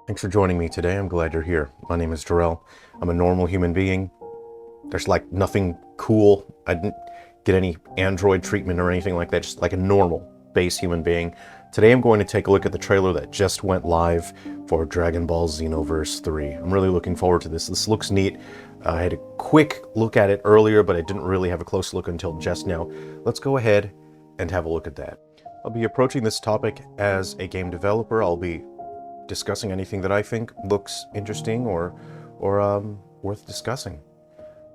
Thanks for joining me today. I'm glad you're here. My name is Jerrel. I'm a normal human being. There's like nothing cool. I didn't get any android treatment or anything like that, just like a normal base human being. Today I'm going to take a look at the trailer that just went live for Dragon Ball Xenoverse 3. I'm really looking forward to this. This looks neat. I had a quick look at it earlier, but I didn't really have a close look until just now. Let's go ahead and have a look at that. I'll be approaching this topic as a game developer. I'll be discussing anything that I think looks interesting or worth discussing.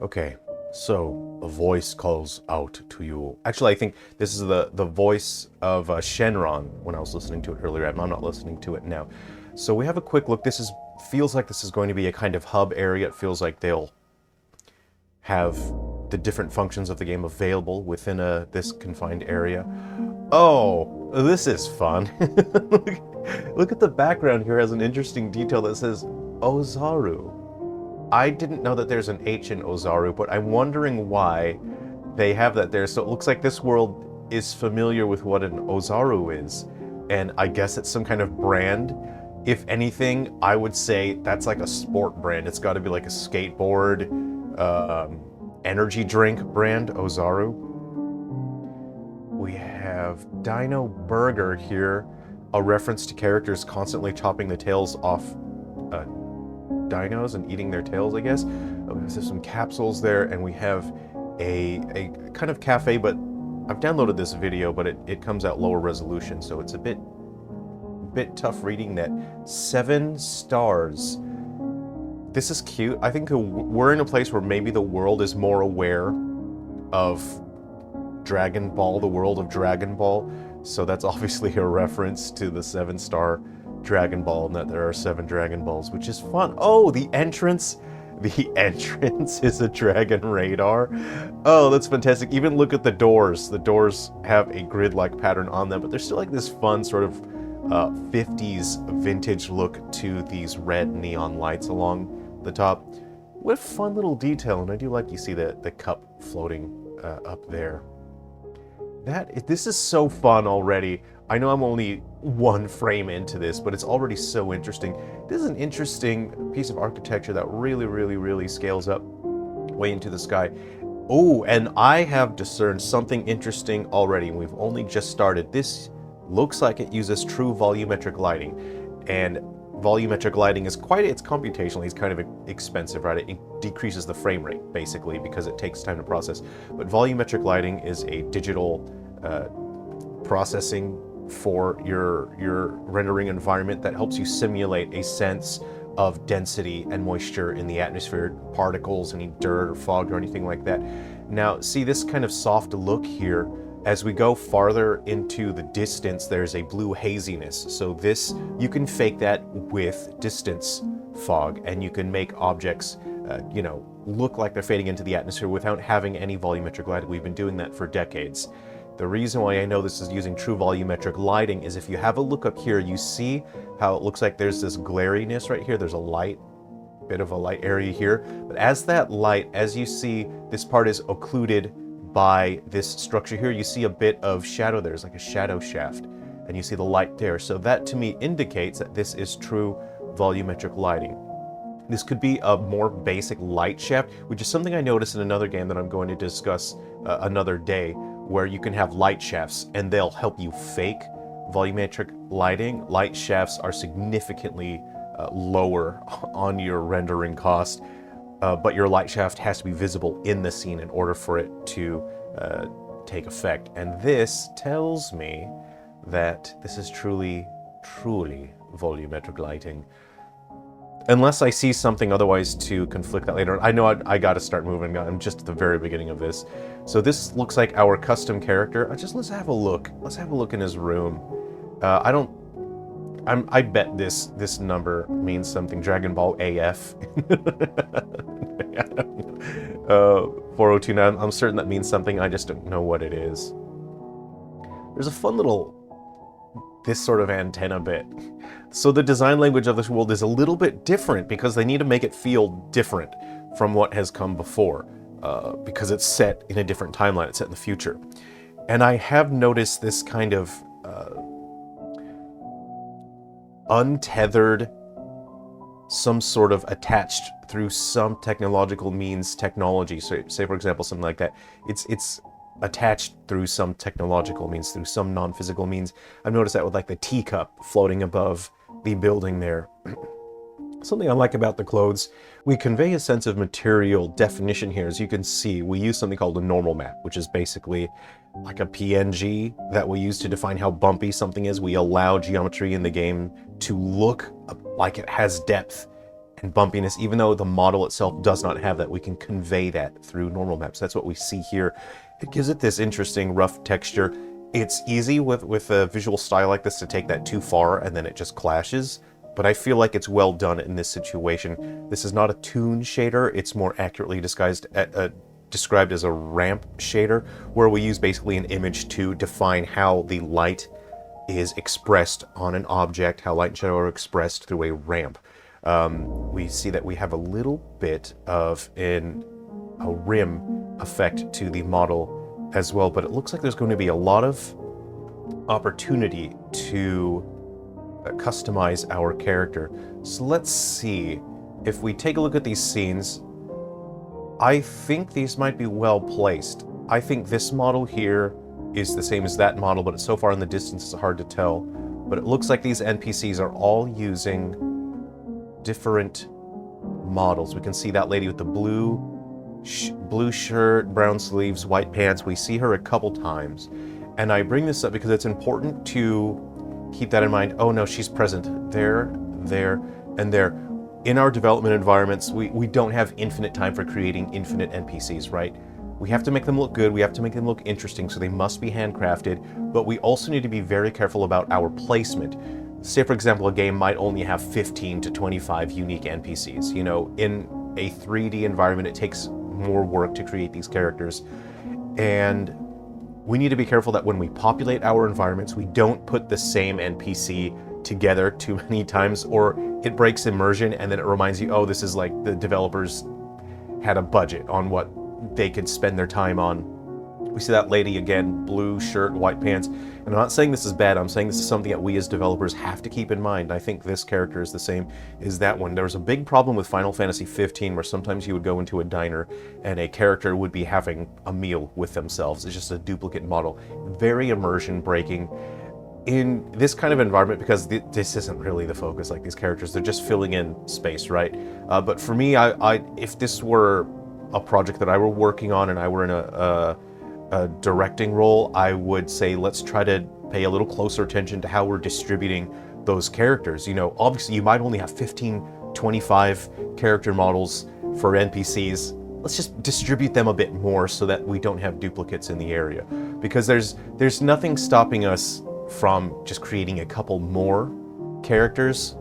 Okay, so a voice calls out to you. Actually, I think this is the voice of Shenron when I was listening to it earlier. I'm not listening to it now. So we have a quick look. Feels like this is going to be a kind of hub area. It feels like they'll have the different functions of the game available within this confined area. Oh, this is fun. Look at the background here. It has an interesting detail that says Ozaru. I didn't know that there's an H in Ozaru, but I'm wondering why they have that there. So it looks like this world is familiar with what an Ozaru is, and I guess it's some kind of brand. If anything, I would say that's like a sport brand. It's got to be like a skateboard, energy drink brand, Ozaru. We have Dino Burger here, a reference to characters constantly chopping the tails off dinos and eating their tails, I guess. There's some capsules there, and we have a kind of cafe, but I've downloaded this video, but it comes out lower resolution, so it's a bit tough reading that. 7 stars. This is cute. I think we're in a place where maybe the world is more aware of Dragon Ball, the world of Dragon Ball. So that's obviously a reference to the 7-star Dragon Ball and that there are 7 Dragon Balls, which is fun. Oh, the entrance is a Dragon Radar. Oh, that's fantastic. Even look at the doors. The doors have a grid-like pattern on them, but there's still like this fun sort of 50s vintage look to these red neon lights along the top. What a fun little detail, and I do like you see the cup floating up there. This is so fun already. I know I'm only 1 frame into this, but it's already so interesting. This is an interesting piece of architecture that really scales up way into the sky. Oh, and I have discerned something interesting already, and we've only just started. This looks like it uses true volumetric lighting, and volumetric lighting is it's computationally, it's kind of expensive, right? It decreases the frame rate, basically, because it takes time to process. But volumetric lighting is a digital processing for your rendering environment that helps you simulate a sense of density and moisture in the atmosphere, particles, any dirt or fog or anything like that. Now, see this kind of soft look here. As we go farther into the distance, there's a blue haziness. So this, you can fake that with distance fog, and you can make objects, look like they're fading into the atmosphere without having any volumetric lighting. We've been doing that for decades. The reason why I know this is using true volumetric lighting is if you have a look up here, you see how it looks like there's this glariness right here. There's a bit of a light area here. But as you see, this part is occluded by this structure here. You see a bit of shadow there. There's like a shadow shaft, and you see the light there. So that to me indicates that this is true volumetric lighting. This could be a more basic light shaft, which is something I noticed in another game that I'm going to discuss another day, where you can have light shafts and they'll help you fake volumetric lighting. Light shafts are significantly lower on your rendering cost, but your light shaft has to be visible in the scene in order for it to take effect. And this tells me that this is truly volumetric lighting. Unless I see something otherwise to conflict that later. I know I gotta start moving. I'm just at the very beginning of this. So this looks like our custom character. Let's have a look. Let's have a look in his room. I bet this number means something. Dragon Ball AF. 4029. I'm certain that means something. I just don't know what it is. There's a fun little this sort of antenna bit. So the design language of this world is a little bit different because they need to make it feel different from what has come before, because it's set in a different timeline. It's set in the future. And I have noticed this kind of untethered, some sort of attached through some technological means technology. So say, for example, something like that. It's attached through some technological means, through some non-physical means. I've noticed that with like the teacup floating above the building there. Something I like about the clothes, we convey a sense of material definition here. As you can see, we use something called a normal map, which is basically like a PNG that we use to define how bumpy something is. We allow geometry in the game to look like it has depth and bumpiness, even though the model itself does not have that. We can convey that through normal maps. That's what we see here. It gives it this interesting rough texture. It's easy with a visual style like this to take that too far and then it just clashes. But I feel like it's well done in this situation. This is not a toon shader. It's more accurately described as a ramp shader, where we use basically an image to define how the light is expressed on an object, how light and shadow are expressed through a ramp. We see that we have a little bit of a rim effect to the model as well, but it looks like there's going to be a lot of opportunity to customize our character. So let's see. If we take a look at these scenes, I think these might be well placed. I think this model here is the same as that model, but it's so far in the distance it's hard to tell. But it looks like these NPCs are all using different models. We can see that lady with the blue shirt, brown sleeves, white pants. We see her a couple times. And I bring this up because it's important to keep that in mind. Oh no, she's present there, there, and there. In our development environments, we don't have infinite time for creating infinite NPCs, right? We have to make them look good, we have to make them look interesting, so they must be handcrafted, but we also need to be very careful about our placement. Say, for example, a game might only have 15 to 25 unique NPCs. You know, in a 3D environment, it takes more work to create these characters, and we need to be careful that when we populate our environments, we don't put the same NPC together too many times, or it breaks immersion and then it reminds you, oh, this is like the developers had a budget on what they could spend their time on. We see that lady again, blue shirt, white pants. And I'm not saying this is bad, I'm saying this is something that we as developers have to keep in mind. I think this character is the same as that one. There was a big problem with Final Fantasy 15 where sometimes you would go into a diner and a character would be having a meal with themselves. It's just a duplicate model. Very immersion breaking. In this kind of environment, because this isn't really the focus, like these characters, they're just filling in space, right? But for me, if this were a project that I were working on and I were in a directing role, I would say let's try to pay a little closer attention to how we're distributing those characters. You know, obviously you might only have 15, 25 character models for NPCs. Let's just distribute them a bit more so that we don't have duplicates in the area. Because there's nothing stopping us from just creating a couple more characters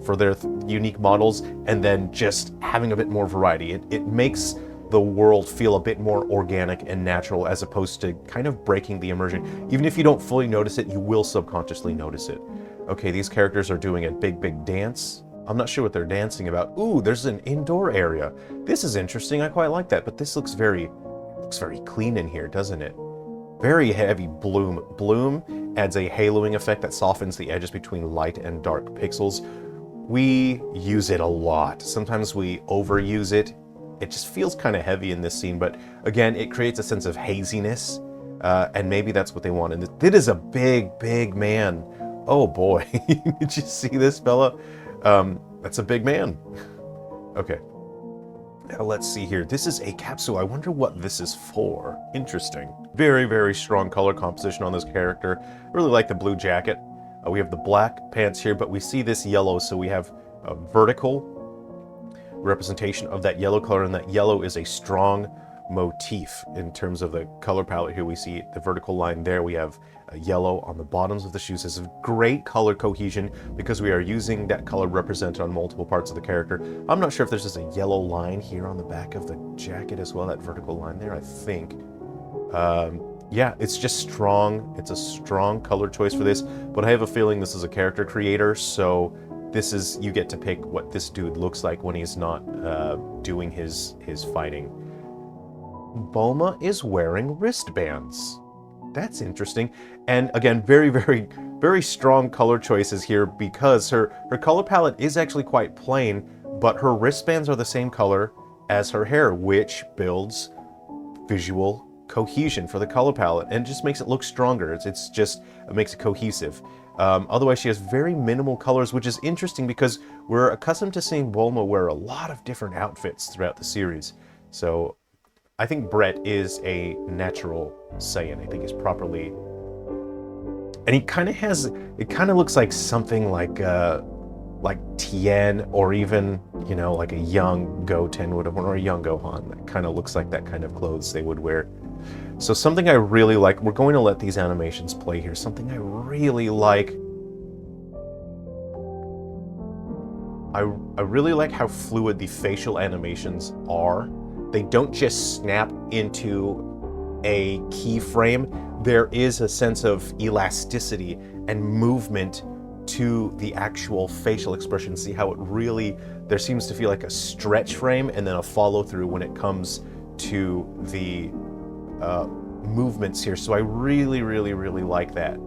for their unique models and then just having a bit more variety. It makes the world feel a bit more organic and natural as opposed to kind of breaking the immersion. Even if you don't fully notice it, you will subconsciously notice it. Okay, these characters are doing a big dance. I'm not sure what they're dancing about. Ooh, there's an indoor area. This is interesting, I quite like that, but this looks very clean in here, doesn't it? Very heavy bloom. Bloom adds a haloing effect that softens the edges between light and dark pixels. We use it a lot. Sometimes we overuse it. It just feels kind of heavy in this scene, but again, it creates a sense of haziness, and maybe that's what they want. And it is a big man. Oh boy, did you see this fella? That's a big man. Okay. Now let's see here. This is a capsule. I wonder what this is for. Interesting. Very strong color composition on this character. Really like the blue jacket. We have the black pants here, but we see this yellow, so we have a vertical representation of that yellow color, and that yellow is a strong motif in terms of the color palette. Here we see the vertical line there. We have a yellow on the bottoms of the shoes. This is great color cohesion because we are using that color represented on multiple parts of the character. I'm not sure if there's just a yellow line here on the back of the jacket as well, that vertical line there, I think. Yeah, it's just strong. It's a strong color choice for this, but I have a feeling this is a character creator, so this is, you get to pick what this dude looks like when he's not doing his fighting. Bulma is wearing wristbands. That's interesting. And again, very, very, very strong color choices here because her color palette is actually quite plain, but her wristbands are the same color as her hair, which builds visual cohesion for the color palette and just makes it look stronger. It makes it cohesive. Otherwise, she has very minimal colors, which is interesting because we're accustomed to seeing Bulma wear a lot of different outfits throughout the series. So I think Brett is a natural Saiyan. I think he's properly... And he kind of has... It kind of looks like something like Tien, or even, you know, like a young Goten would have worn, or a young Gohan. That kind of looks like that kind of clothes they would wear. So something I really like... We're going to let these animations play here. Something I really like... I really like how fluid the facial animations are. They don't just snap into a keyframe. There is a sense of elasticity and movement to the actual facial expression. See how it really, there seems to feel like a stretch frame and then a follow through when it comes to the movements here. So I really, really, really like that.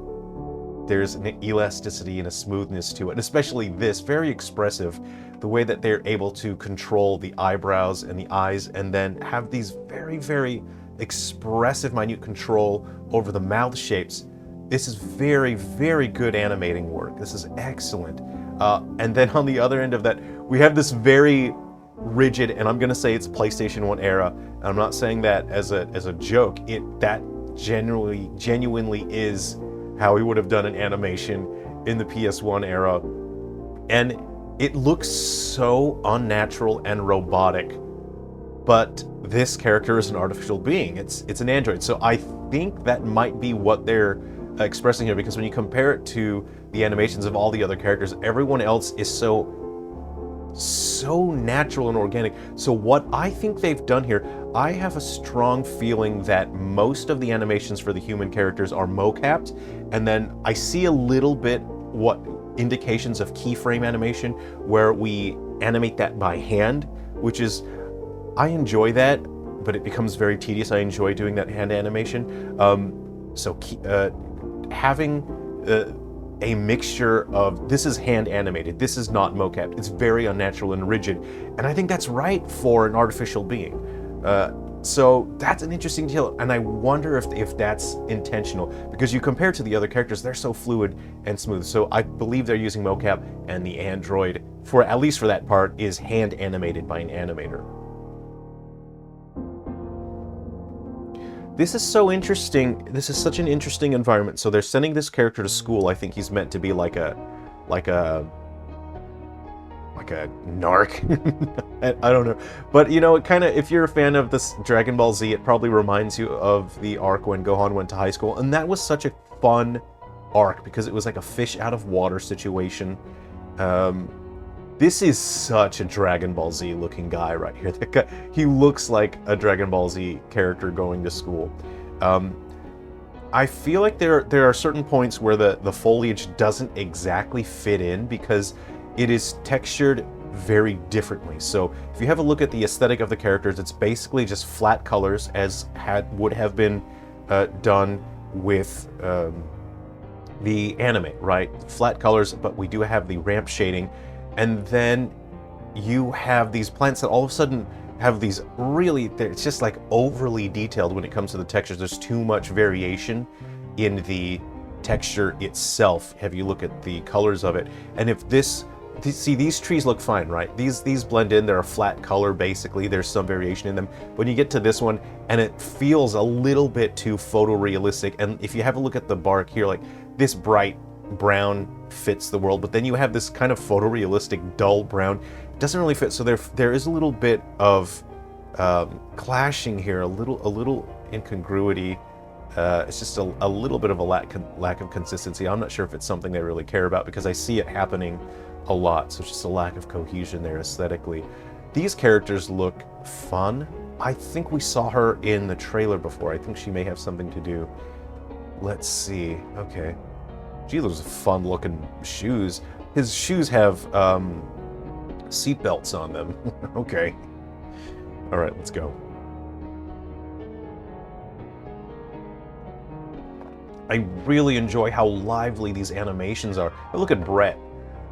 There's an elasticity and a smoothness to it, especially this, very expressive, the way that they're able to control the eyebrows and the eyes and then have these very, very expressive, minute control over the mouth shapes. This is very, very good animating work. This is excellent. And then on the other end of that, we have this very rigid, and I'm gonna say it's PlayStation 1 era, and I'm not saying that as a joke, that genuinely is how he would have done an animation in the PS1 era. And it looks so unnatural and robotic, but this character is an artificial being. It's an android. So I think that might be what they're expressing here, because when you compare it to the animations of all the other characters, everyone else is so natural and organic. So what I think they've done here, I have a strong feeling that most of the animations for the human characters are mocapped, and then I see a little bit indications of keyframe animation where we animate that by hand, which is, I enjoy that, but it becomes very tedious. I enjoy doing that hand animation. Having a mixture of, this is hand animated, this is not mocap, it's very unnatural and rigid, and I think that's right for an artificial being. So that's an interesting deal, and I wonder if that's intentional, because you compare to the other characters, they're so fluid and smooth. So I believe they're using mocap, and the android, for at least for that part, is hand animated by an animator. This is so interesting. This is such an interesting environment. So they're sending this character to school. I think he's meant to be like a narc. I don't know. But, you know, it kind of, if you're a fan of this Dragon Ball Z, it probably reminds you of the arc when Gohan went to high school. And that was such a fun arc because it was like a fish out of water situation. This is such a Dragon Ball Z looking guy right here. That guy, he looks like a Dragon Ball Z character going to school. I feel like there are certain points where the foliage doesn't exactly fit in because it is textured very differently. So if you have a look at the aesthetic of the characters, it's basically just flat colors as would have been done with the anime, right? Flat colors, but we do have the ramp shading. And then you have these plants that all of a sudden have these really, it's just like overly detailed when it comes to the textures. There's too much variation in the texture itself. Have you look at the colors of it. And if see, these trees look fine, right? These blend in, they're a flat color basically. There's some variation in them. When you get to this one, and it feels a little bit too photorealistic. And if you have a look at the bark here, like this bright brown fits the world, but then you have this kind of photorealistic dull brown. It doesn't really fit, so there is a little bit of clashing here, a little incongruity. It's just a little bit of a lack of consistency. I'm not sure if it's something they really care about because I see it happening a lot, so it's just a lack of cohesion there aesthetically. These characters look fun. I think we saw her in the trailer before. I think she may have something to do. Let's see. Okay. Gee, those are fun looking shoes. His shoes have seat belts on them. Okay. All right, let's go. I really enjoy how lively these animations are. Look at Brett.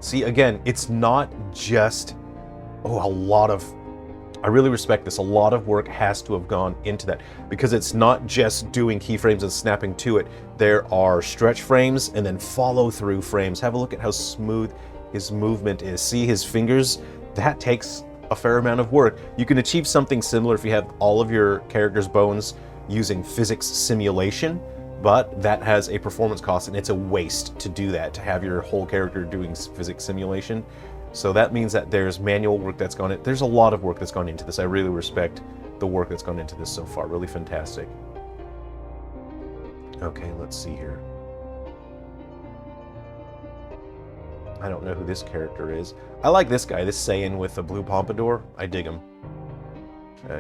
See, again, it's not just, I really respect this. A lot of work has to have gone into that because it's not just doing keyframes and snapping to it. There are stretch frames and then follow through frames. Have a look at how smooth his movement is. See his fingers? That takes a fair amount of work. You can achieve something similar if you have all of your character's bones using physics simulation, but that has a performance cost and it's a waste to do that, to have your whole character doing physics simulation. So that means that there's manual work that's gone in. There's a lot of work that's gone into this. I really respect the work that's gone into this so far. Really fantastic. Okay, let's see here. I don't know who this character is. I like this guy, this Saiyan with the blue pompadour. I dig him.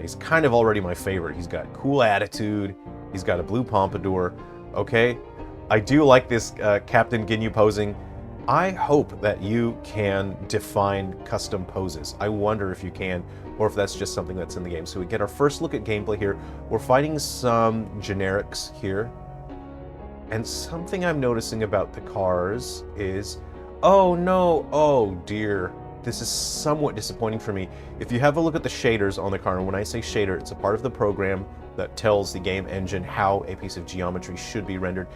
He's kind of already my favorite. He's got cool attitude. He's got a blue pompadour. Okay, I do like this Captain Ginyu posing. I hope that you can define custom poses. I wonder if you can, or if that's just something that's in the game. So we get our first look at gameplay here. We're fighting some generics here. And something I'm noticing about the cars is, oh no, oh dear. This is somewhat disappointing for me. If you have a look at the shaders on the car, and when I say shader, it's a part of the program that tells the game engine how a piece of geometry should be rendered.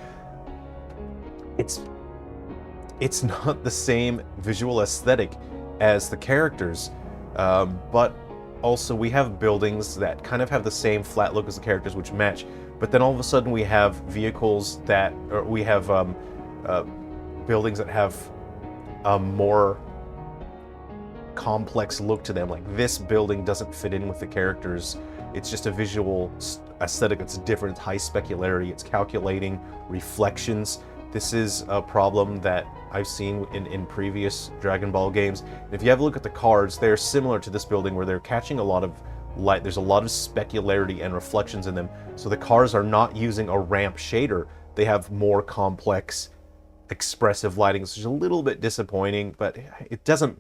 It's not the same visual aesthetic as the characters, but also we have buildings that kind of have the same flat look as the characters, which match, but then all of a sudden we have vehicles that, or we have buildings that have a more complex look to them. Like this building doesn't fit in with the characters. It's just a visual aesthetic that's different. It's high specularity. It's calculating reflections. This is a problem that I've seen in previous Dragon Ball games. And if you have a look at the cards, they're similar to this building where they're catching a lot of light. There's a lot of specularity and reflections in them. So the cars are not using a ramp shader. They have more complex, expressive lighting, which is a little bit disappointing, but it doesn't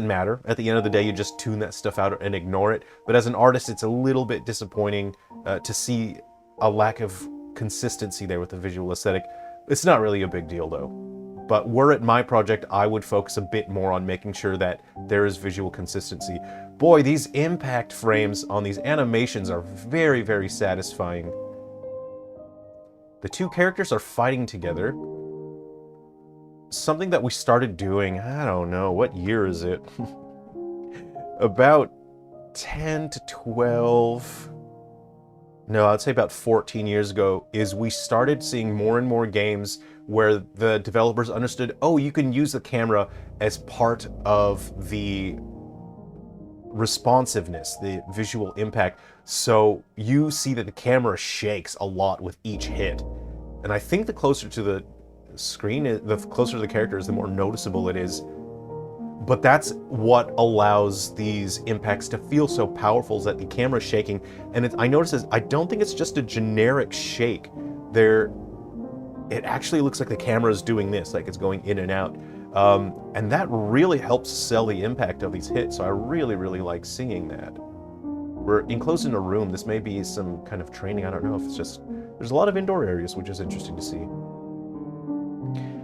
matter. At the end of the day, you just tune that stuff out and ignore it. But as an artist, it's a little bit disappointing to see a lack of consistency there with the visual aesthetic. It's not really a big deal though. But were it my project, I would focus a bit more on making sure that there is visual consistency. Boy, these impact frames on these animations are very, very satisfying. The two characters are fighting together. Something that we started doing, I don't know, what year is it? About 10 to 12... No, I'd say about 14 years ago, is we started seeing more and more games where the developers understood, oh, you can use the camera as part of the responsiveness, the visual impact. So you see that the camera shakes a lot with each hit. And I think the closer to the screen, the closer to the characters, the more noticeable it is. But that's what allows these impacts to feel so powerful, is that the camera's shaking. And I notice I don't think it's just a generic shake. It actually looks like the camera is doing this, like it's going in and out. And that really helps sell the impact of these hits. So I really, really like seeing that. We're enclosed in a room. This may be some kind of training. I don't know if it's just... There's a lot of indoor areas, which is interesting to see.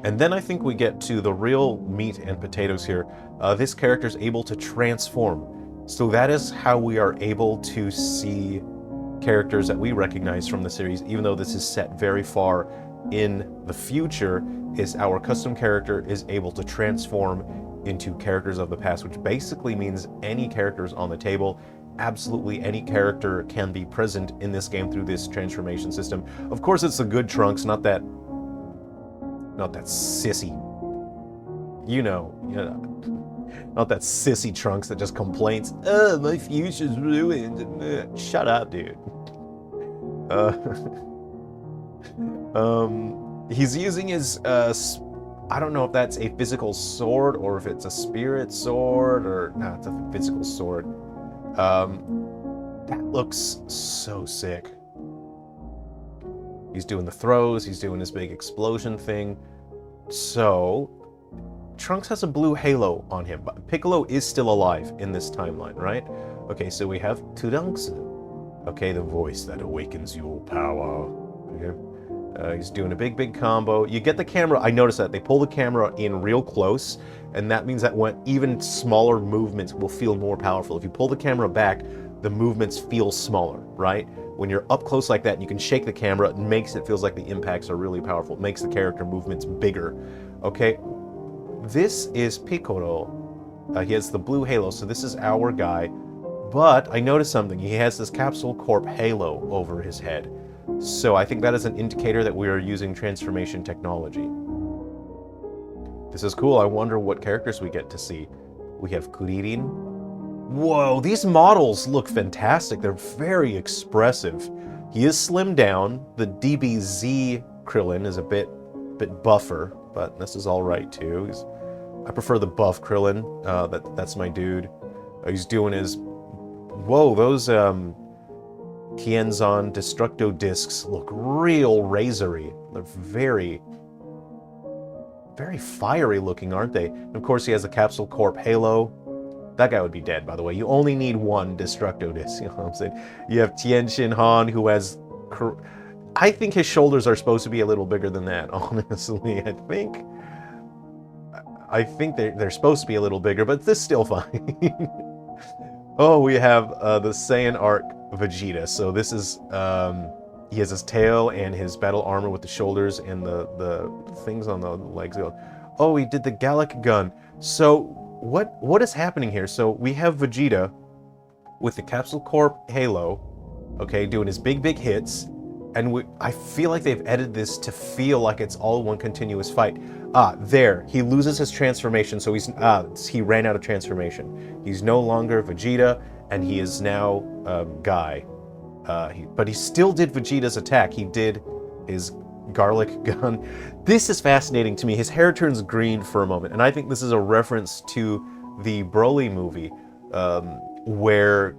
And then I think we get to the real meat and potatoes here. This character is able to transform. So that is how we are able to see characters that we recognize from the series, even though this is set very far in the future, is our custom character is able to transform into characters of the past, which basically means any characters on the table. Absolutely any character can be present in this game through this transformation system. Of course, it's the good Trunks, not that sissy, not that sissy Trunks that just complains, oh, my future's ruined. Shut up, dude. He's using his, I don't know if that's a physical sword or if it's a spirit sword, or, no, it's a physical sword. That looks so sick. He's doing the throws, he's doing his big explosion thing. So, Trunks has a blue halo on him, but Piccolo is still alive in this timeline, right? Okay, so we have Trunks. Okay, the voice that awakens your power. Okay. He's doing a big combo. You get the camera, I noticed that they pull the camera in real close, and that means that when even smaller movements will feel more powerful. If you pull the camera back, the movements feel smaller, right? When you're up close like that and you can shake the camera, it makes it feels like the impacts are really powerful. It makes the character movements bigger. Okay, this is Piccolo. He has the blue halo, so this is our guy. But I noticed something. He has this Capsule Corp halo over his head. So I think that is an indicator that we are using transformation technology. This is cool. I wonder what characters we get to see. We have Kuririn. Whoa, these models look fantastic. They're very expressive. He is slimmed down. The DBZ Krillin is a bit buffer, but this is all right too. I prefer the buff Krillin. That's my dude. He's doing his... Whoa, those Tienzon Destructo discs look real razory. They're very fiery looking, aren't they? And of course he has a Capsule Corp halo. That guy would be dead, by the way. You only need one Destructo disc, you know what I'm saying? You have Tien Shin Han, who has... I think his shoulders are supposed to be a little bigger than that, honestly. I think they're supposed to be a little bigger, but this is still fine. Oh, we have the Saiyan Arc Vegeta. So this is, he has his tail and his battle armor with the shoulders and the things on the legs. Oh, he did the Gallic gun. So what is happening here? So we have Vegeta with the Capsule Corp halo, okay, doing his big hits. And I feel like they've edited this to feel like it's all one continuous fight. There, he loses his transformation, so he ran out of transformation. He's no longer Vegeta, and he is now Guy. But he still did Vegeta's attack. He did his garlic gun. This is fascinating to me. His hair turns green for a moment, and I think this is a reference to the Broly movie, where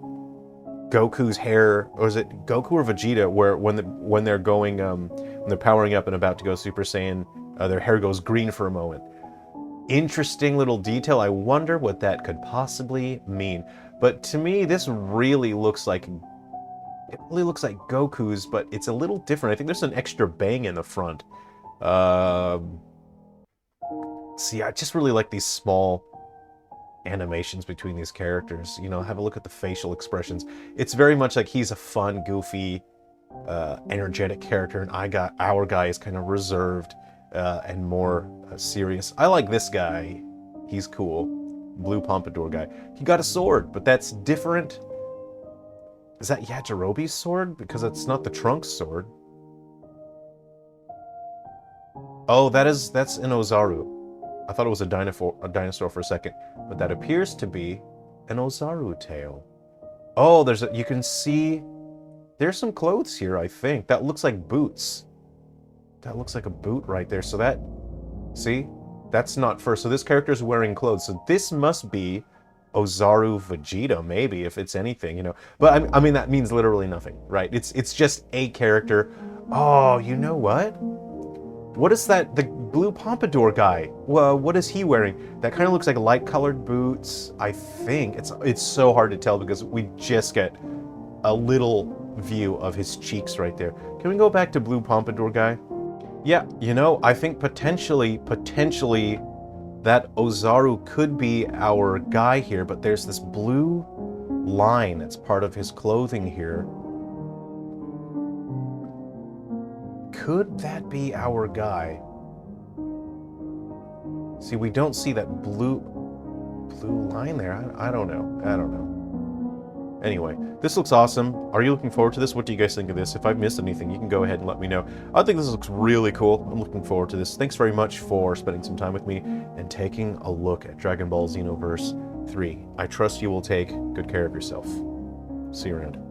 Goku's hair, or is it Goku or Vegeta, where when they're going, when they're powering up and about to go Super Saiyan, their hair goes green for a moment. Interesting little detail. I wonder what that could possibly mean. But to me, this really looks like Goku's, but it's a little different. I think there's an extra bang in the front. See, I just really like these small animations between these characters. You know, have a look at the facial expressions. It's very much like he's a fun, goofy, energetic character, and our guy is kind of reserved and more serious. I like this guy. He's cool. Blue Pompadour guy. He got a sword, but that's different. Is that Yajirobe's sword? Because it's not the Trunks sword. Oh, that's an Ozaru. I thought it was a dinosaur for a second, but that appears to be an Ozaru tail. Oh, you can see there's some clothes here, I think. That looks like boots. That looks like a boot right there. So see? That's not fur. So this character's wearing clothes. So this must be Ozaru Vegeta, maybe, if it's anything, you know. But I mean, that means literally nothing, right? It's just a character. Oh, you know what? What is that? The Blue Pompadour guy. Well, what is he wearing? That kind of looks like light-colored boots, I think. It's so hard to tell because we just get a little view of his cheeks right there. Can we go back to Blue Pompadour guy? Yeah, you know, I think potentially that Ozaru could be our guy here, but there's this blue line that's part of his clothing here. Could that be our guy? See, we don't see that blue line there. I don't know. Anyway, this looks awesome. Are you looking forward to this? What do you guys think of this? If I've missed anything, you can go ahead and let me know. I think this looks really cool. I'm looking forward to this. Thanks very much for spending some time with me and taking a look at Dragon Ball Xenoverse 3. I trust you will take good care of yourself. See you around.